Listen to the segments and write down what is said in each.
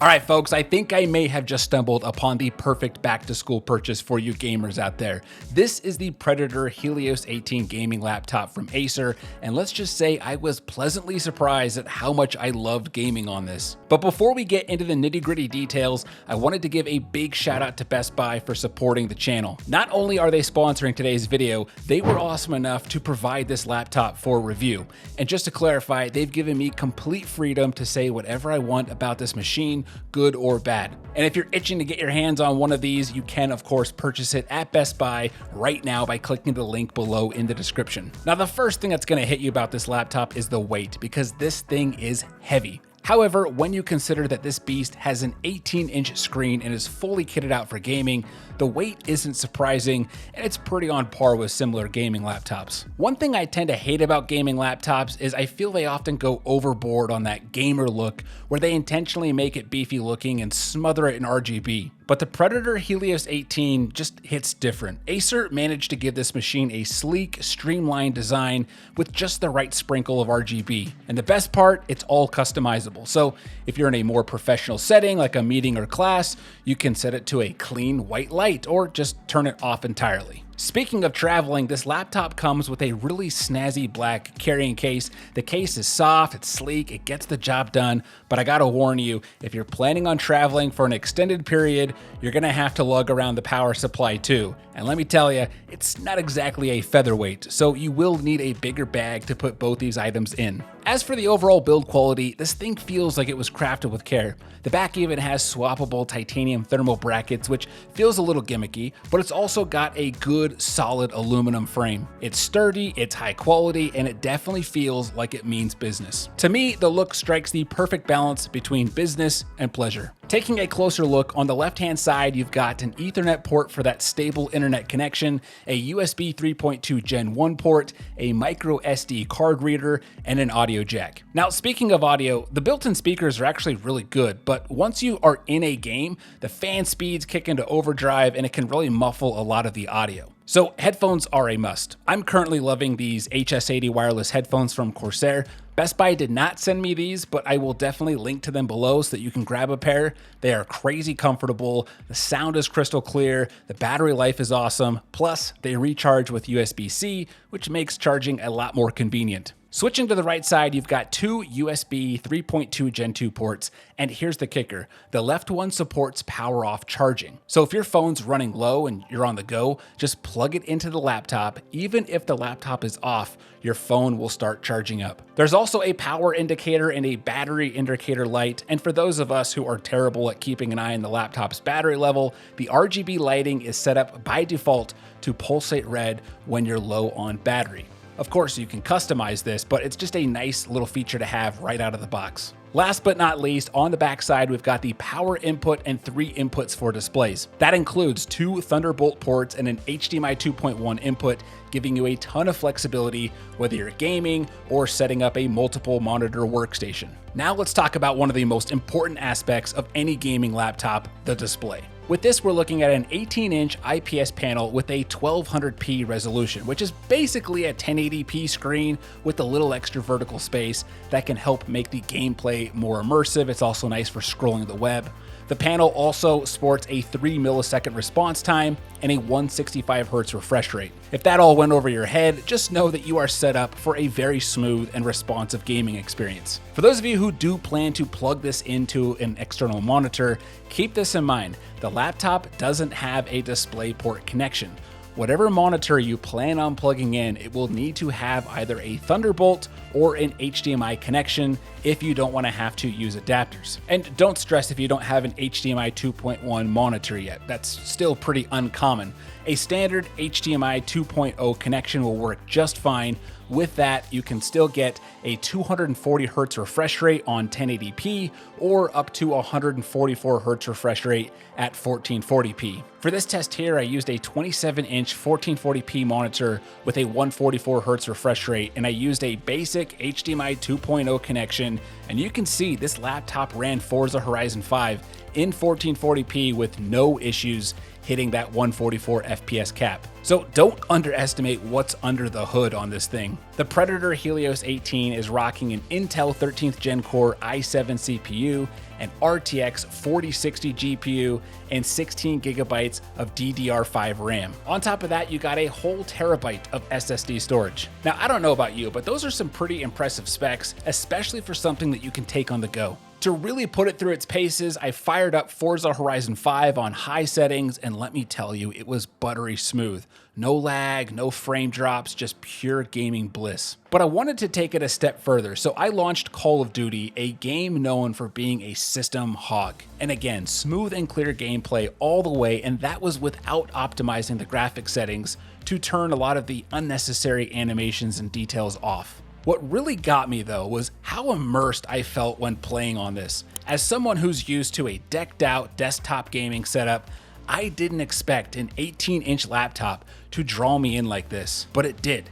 All right, folks, I think I may have just stumbled upon the perfect back-to-school purchase for you gamers out there. This is the Predator Helios 18 gaming laptop from Acer, and let's just say I was pleasantly surprised at how much I loved gaming on this. But before we get into the nitty-gritty details, I wanted to give a big shout out to Best Buy for supporting the channel. Not only are they sponsoring today's video, they were awesome enough to provide this laptop for review. And just to clarify, they've given me complete freedom to say whatever I want about this machine, good or bad. And if you're itching to get your hands on one of these, you can of course purchase it at Best Buy right now by clicking the link below in the description. Now, the first thing that's going to hit you about this laptop is the weight, because this thing is heavy. However, when you consider that this beast has an 18-inch screen and is fully kitted out for gaming, the weight isn't surprising, and it's pretty on par with similar gaming laptops. One thing I tend to hate about gaming laptops is I feel they often go overboard on that gamer look, where they intentionally make it beefy looking and smother it in RGB. But the Predator Helios 18 just hits different. Acer managed to give this machine a sleek, streamlined design with just the right sprinkle of RGB. And the best part, it's all customizable. So if you're in a more professional setting like a meeting or class, you can set it to a clean white light or just turn it off entirely. Speaking of traveling, this laptop comes with a really snazzy black carrying case. The case is soft, it's sleek, it gets the job done, but I gotta warn you, if you're planning on traveling for an extended period, you're gonna have to lug around the power supply too. And let me tell you, it's not exactly a featherweight, so you will need a bigger bag to put both these items in. As for the overall build quality, this thing feels like it was crafted with care. The back even has swappable titanium thermal brackets, which feels a little gimmicky, but it's also got a good, solid aluminum frame. It's sturdy, it's high quality, and it definitely feels like it means business. To me, the look strikes the perfect balance between business and pleasure. Taking a closer look, on the left-hand side, you've got an Ethernet port for that stable internet connection, a USB 3.2 Gen 1 port, a micro SD card reader, and an audio jack. Now, speaking of audio, the built-in speakers are actually really good, but once you are in a game, the fan speeds kick into overdrive and it can really muffle a lot of the audio. So headphones are a must. I'm currently loving these HS80 wireless headphones from Corsair. Best Buy did not send me these, but I will definitely link to them below so that you can grab a pair. They are crazy comfortable, the sound is crystal clear, the battery life is awesome, plus they recharge with USB-C, which makes charging a lot more convenient. Switching to the right side, you've got two USB 3.2 Gen 2 ports, and here's the kicker. The left one supports power off charging. So if your phone's running low and you're on the go, just plug it into the laptop. Even if the laptop is off, your phone will start charging up. There's also a power indicator and a battery indicator light, and for those of us who are terrible at keeping an eye on the laptop's battery level, the RGB lighting is set up by default to pulsate red when you're low on battery. Of course, you can customize this, but it's just a nice little feature to have right out of the box. Last but not least, on the back side, we've got the power input and 3 inputs for displays. That includes 2 Thunderbolt ports and an HDMI 2.1 input, giving you a ton of flexibility whether you're gaming or setting up a multiple monitor workstation. Now let's talk about one of the most important aspects of any gaming laptop, the display. With this, we're looking at an 18-inch IPS panel with a 1200p resolution, which is basically a 1080p screen with a little extra vertical space that can help make the gameplay more immersive. It's also nice for scrolling the web. The panel also sports a 3 millisecond response time and a 165 Hz refresh rate. If that all went over your head, just know that you are set up for a very smooth and responsive gaming experience. For those of you who do plan to plug this into an external monitor, keep this in mind. The laptop doesn't have a DisplayPort connection. Whatever monitor you plan on plugging in, it will need to have either a Thunderbolt or an HDMI connection if you don't want to have to use adapters. And don't stress if you don't have an HDMI 2.1 monitor yet. That's still pretty uncommon. A standard HDMI 2.0 connection will work just fine. With that, you can still get a 240 Hz refresh rate on 1080p or up to 144 Hz refresh rate at 1440p. For this test here, I used a 27-inch 1440p monitor with a 144 Hz refresh rate, and I used a basic HDMI 2.0 connection, and you can see this laptop ran Forza Horizon 5 in 1440p with no issues hitting that 144 FPS cap. So don't underestimate what's under the hood on this thing. The Predator Helios 18 is rocking an Intel 13th Gen Core i7 CPU, an RTX 4060 GPU, and 16 gigabytes of DDR5 RAM. On top of that, you got a whole terabyte of SSD storage. Now, I don't know about you, but those are some pretty impressive specs, especially for something that you can take on the go. To really put it through its paces, I fired up Forza Horizon 5 on high settings, and let me tell you, it was buttery smooth. No lag, no frame drops, just pure gaming bliss. But I wanted to take it a step further, so I launched Call of Duty, a game known for being a system hog. And again, smooth and clear gameplay all the way, and that was without optimizing the graphics settings to turn a lot of the unnecessary animations and details off. What really got me though was how immersed I felt when playing on this. As someone who's used to a decked out desktop gaming setup, I didn't expect an 18-inch laptop to draw me in like this, but it did.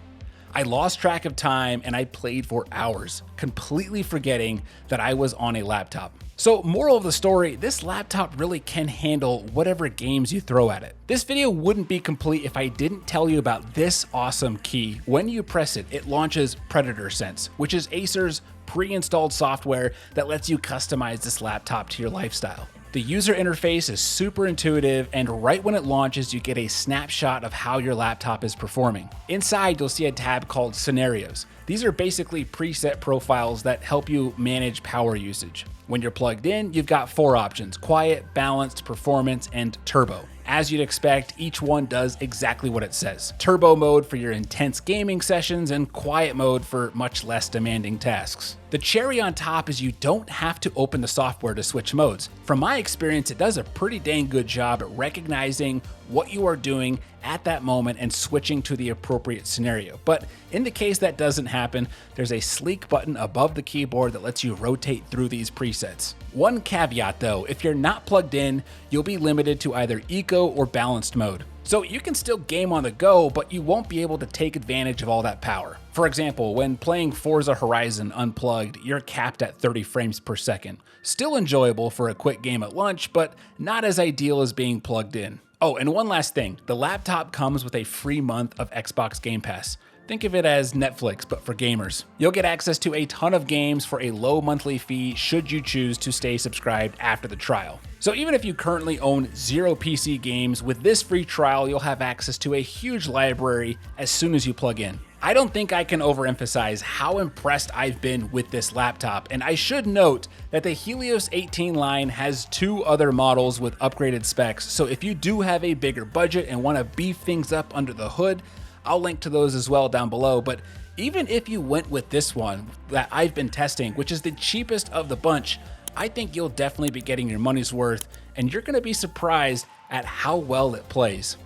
I lost track of time and I played for hours, completely forgetting that I was on a laptop. So moral of the story, this laptop really can handle whatever games you throw at it. This video wouldn't be complete if I didn't tell you about this awesome key. When you press it, it launches Predator Sense, which is Acer's pre-installed software that lets you customize this laptop to your lifestyle. The user interface is super intuitive, and right when it launches, you get a snapshot of how your laptop is performing. Inside, you'll see a tab called Scenarios. These are basically preset profiles that help you manage power usage. When you're plugged in, you've got 4 options: quiet, balanced, performance, and turbo. As you'd expect, each one does exactly what it says. Turbo mode for your intense gaming sessions, and quiet mode for much less demanding tasks. The cherry on top is you don't have to open the software to switch modes. From my experience, it does a pretty dang good job at recognizing what you are doing at that moment and switching to the appropriate scenario. But in the case that doesn't happen, there's a sleek button above the keyboard that lets you rotate through these presets. One caveat though, if you're not plugged in, you'll be limited to either eco or balanced mode. So you can still game on the go, but you won't be able to take advantage of all that power. For example, when playing Forza Horizon unplugged, you're capped at 30 frames per second. Still enjoyable for a quick game at lunch, but not as ideal as being plugged in. Oh, and one last thing, the laptop comes with a free month of Xbox Game Pass. Think of it as Netflix, but for gamers. You'll get access to a ton of games for a low monthly fee should you choose to stay subscribed after the trial. So even if you currently own 0 PC games, with this free trial, you'll have access to a huge library as soon as you plug in. I don't think I can overemphasize how impressed I've been with this laptop, and I should note that the Helios 18 line has 2 other models with upgraded specs, so if you do have a bigger budget and want to beef things up under the hood, I'll link to those as well down below. But even if you went with this one that I've been testing, which is the cheapest of the bunch, I think you'll definitely be getting your money's worth, and you're going to be surprised at how well it plays.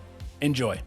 Enjoy.